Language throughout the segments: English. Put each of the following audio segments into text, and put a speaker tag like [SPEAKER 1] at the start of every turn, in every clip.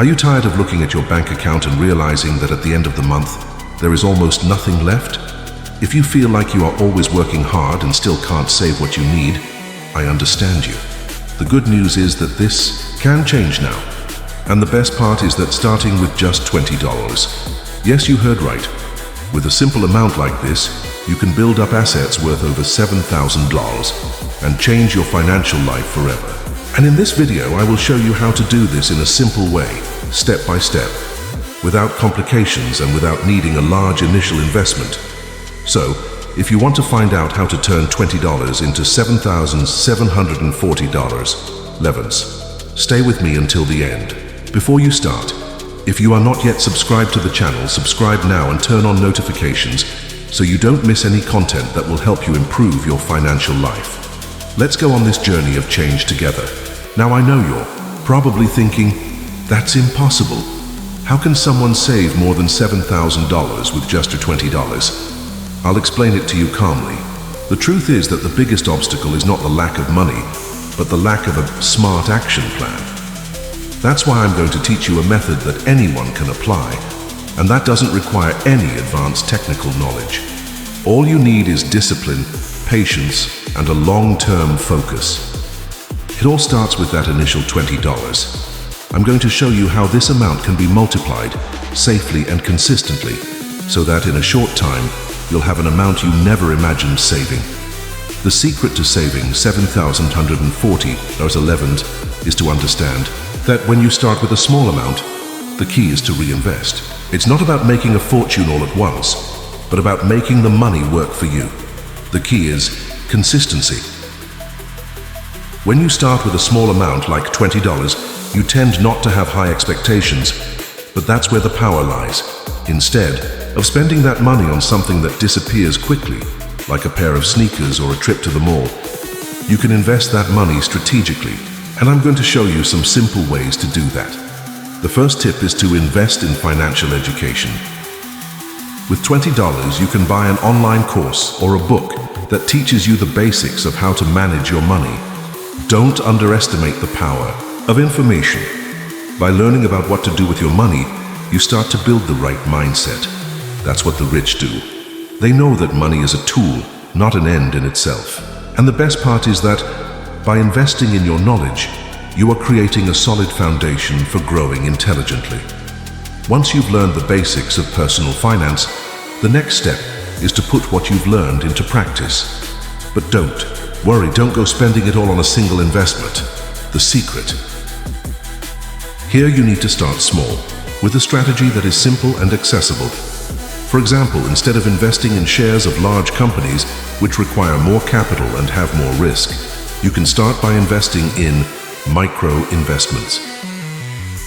[SPEAKER 1] Are you tired of looking at your bank account and realizing that at the end of the month, there is almost nothing left? If you feel like you are always working hard and still can't save what you need, I understand you. The good news is that this can change now. And the best part is that starting with just $20. Yes, you heard right. With a simple amount like this, you can build up assets worth over $7,000 and change your financial life forever. And in this video, I will show you how to do this in a simple way, step by step, without complications and without needing a large initial investment. So, if you want to find out how to turn $20 into $7,740, stay with me until the end. Before you start, if you are not yet subscribed to the channel, subscribe now and turn on notifications so you don't miss any content that will help you improve your financial life. Let's go on this journey of change together. Now I know you're probably thinking, that's impossible. How can someone save more than $7,000 with just $20? I'll explain it to you calmly. The truth is that the biggest obstacle is not the lack of money, but the lack of a smart action plan. That's why I'm going to teach you a method that anyone can apply, and that doesn't require any advanced technical knowledge. All you need is discipline, patience, and a long-term focus. It all starts with that initial $20. I'm going to show you how this amount can be multiplied safely and consistently, so that in a short time, you'll have an amount you never imagined saving. The secret to saving $7,140.11 is to understand that when you start with a small amount, the key is to reinvest. It's not about making a fortune all at once, but about making the money work for you. The key is consistency. When you start with a small amount like $20, you tend not to have high expectations, but that's where the power lies. Instead of spending that money on something that disappears quickly, like a pair of sneakers or a trip to the mall, you can invest that money strategically. And I'm going to show you some simple ways to do that. The first tip is to invest in financial education. With $20, you can buy an online course or a book that teaches you the basics of how to manage your money. Don't underestimate the power of information. By learning about what to do with your money, you start to build the right mindset. That's what the rich do. They know that money is a tool, not an end in itself. And the best part is that by investing in your knowledge, you are creating a solid foundation for growing intelligently. Once you've learned the basics of personal finance, the next step is to put what you've learned into practice. But don't worry, don't go spending it all on a single investment. The secret. Here you need to start small, with a strategy that is simple and accessible. For example, instead of investing in shares of large companies which require more capital and have more risk, you can start by investing in micro investments.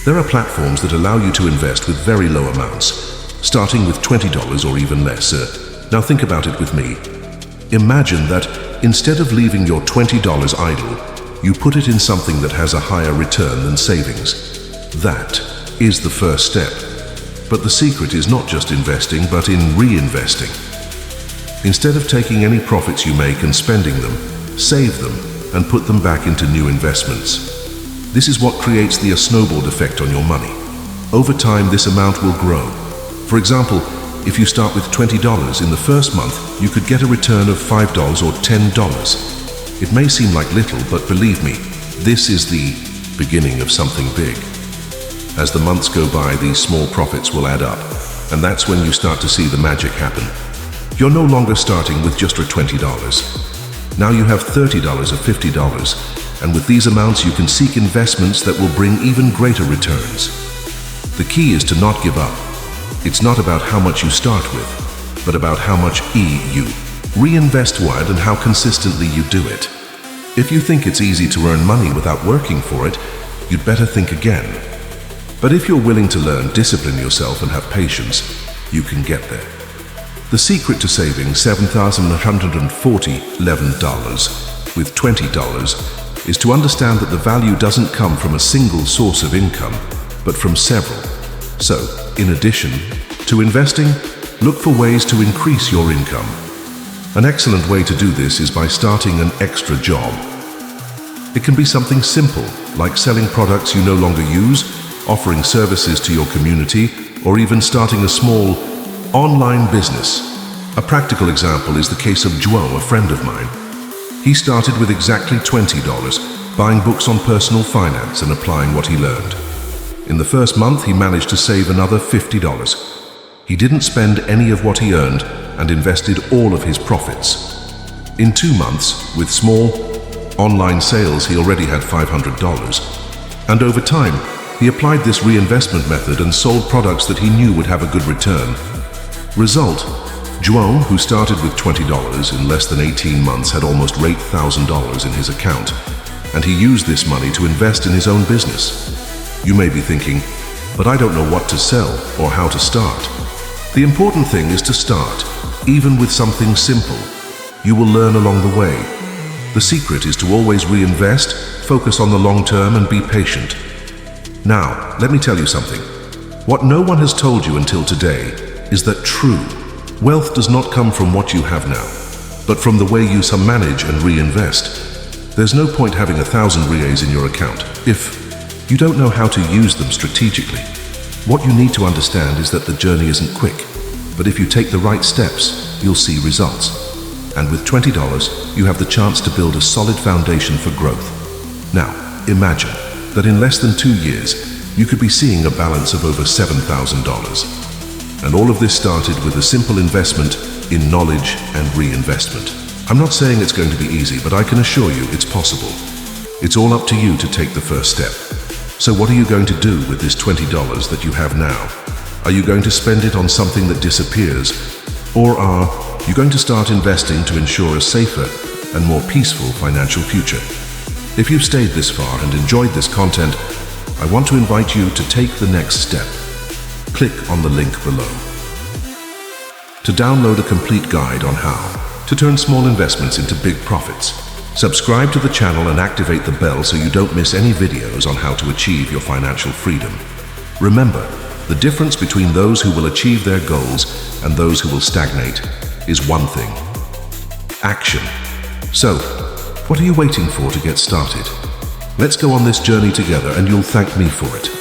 [SPEAKER 1] There are platforms that allow you to invest with very low amounts, starting with $20 or even less. Now think about it with me. Imagine that instead of leaving your $20 idle, you put it in something that has a higher return than savings. That is the first step. But the secret is not just investing, but in reinvesting. Instead of taking any profits you make and spending them, save them and put them back into new investments. This is what creates the snowball effect on your money. Over time, this amount will grow. For example, if you start with $20 in the first month, you could get a return of $5 or $10. It may seem like little, but believe me, this is the beginning of something big. As the months go by, these small profits will add up, and that's when you start to see the magic happen. You're no longer starting with just $20. Now you have $30 or $50, and with these amounts you can seek investments that will bring even greater returns. The key is to not give up. It's not about how much you start with, but about how much you reinvest what and how consistently you do it. If you think it's easy to earn money without working for it, you'd better think again. But if you're willing to learn, discipline yourself, and have patience, you can get there. The secret to saving $7,140.11 with $20 is to understand that the value doesn't come from a single source of income, but from several. So, in addition to investing, look for ways to increase your income. An excellent way to do this is by starting an extra job. It can be something simple, like selling products you no longer use, offering services to your community, or even starting a small online business. A practical example is the case of João, a friend of mine. He started with exactly $20, buying books on personal finance and applying what he learned. In the first month, he managed to save another $50. He didn't spend any of what he earned and invested all of his profits. In 2 months, with small online sales, he already had $500. And over time, he applied this reinvestment method and sold products that he knew would have a good return. Result: João, who started with $20 in less than 18 months, had almost $8,000 in his account, and he used this money to invest in his own business. You may be thinking, but I don't know what to sell or how to start. The important thing is to start, even with something simple. You will learn along the way. The secret is to always reinvest, focus on the long term, and be patient. Now, let me tell you something. What no one has told you until today is that true wealth does not come from what you have now, but from the way you manage and reinvest. There's no point having 1,000 reais in your account if you don't know how to use them strategically. What you need to understand is that the journey isn't quick, but if you take the right steps, you'll see results. And with $20, you have the chance to build a solid foundation for growth. Now, imagine that in less than 2 years, you could be seeing a balance of over $7,000. And all of this started with a simple investment in knowledge and reinvestment. I'm not saying it's going to be easy, but I can assure you it's possible. It's all up to you to take the first step. So what are you going to do with this $20 that you have now? Are you going to spend it on something that disappears? Or are you going to start investing to ensure a safer and more peaceful financial future? If you've stayed this far and enjoyed this content, I want to invite you to take the next step. Click on the link below to download a complete guide on how to turn small investments into big profits. Subscribe to the channel and activate the bell so you don't miss any videos on how to achieve your financial freedom. Remember, the difference between those who will achieve their goals and those who will stagnate is one thing: action. So, what are you waiting for to get started? Let's go on this journey together and you'll thank me for it.